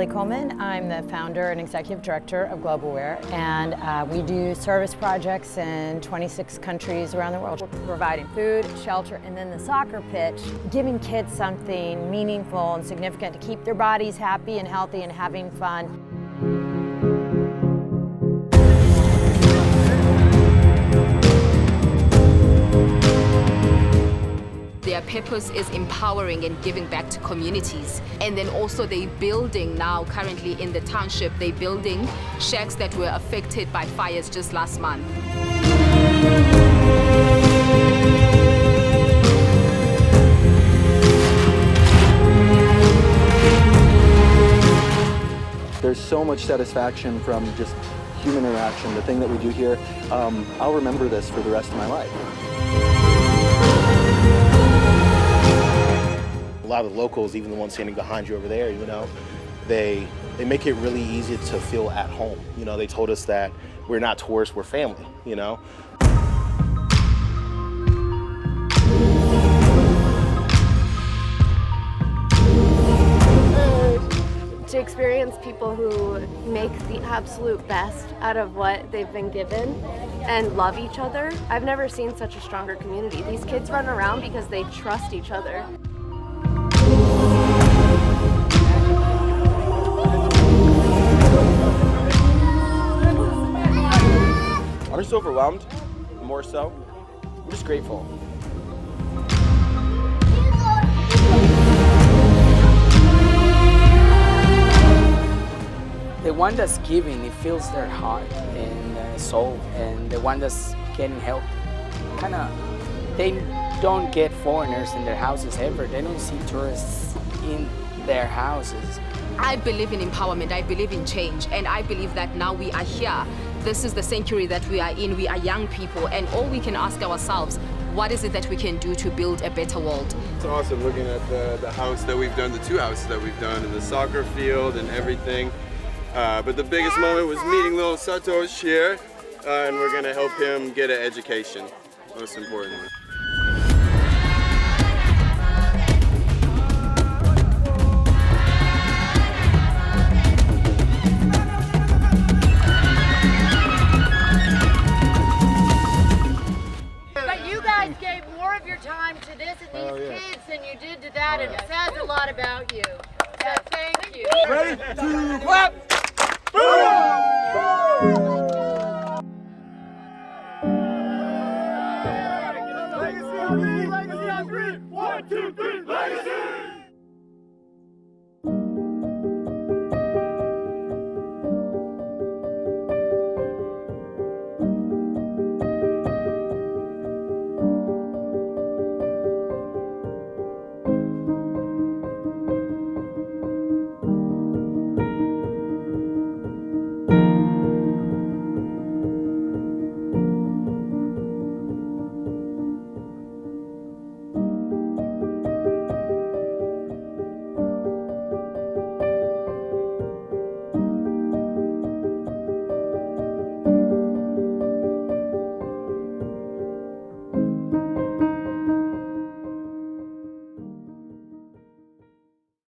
Kelly Coleman. I'm the founder and executive director of Globalware, and we do service projects in 26 countries around the world. We're providing food, shelter, and then the soccer pitch, giving kids something meaningful and significant to keep their bodies happy and healthy and having fun. Their purpose is empowering and giving back to communities. And then also they're building now, currently in the township, they're building shacks that were affected by fires just last month. There's so much satisfaction from just human interaction, the thing that we do here. I'll remember this for the rest of my life. A lot of the locals, even the ones standing behind you over there, you know, they make it really easy to feel at home. You know, they told us that we're not tourists, we're family, you know. To experience people who make the absolute best out of what they've been given and love each other. I've never seen such a stronger community. These kids run around because they trust each other. I'm just overwhelmed, more so. I'm just grateful. The one that's giving, it fills their heart and soul, and the one that's getting help, they don't get foreigners in their houses ever. They don't see tourists in their houses. I believe in empowerment, I believe in change, and I believe that now we are here. This is the century that we are in. We are young people, and all we can ask ourselves, what is it that we can do to build a better world? It's awesome looking at the house that we've done, the two houses that we've done, and the soccer field and everything. But the biggest moment was meeting little Satosh here, and we're gonna help him get an education, most importantly. But you guys gave more of your time to this and these kids than you did to that, and it says a lot about you. So thank you. Ready to clap! Legacy on three, 1, 2, 3, legacy!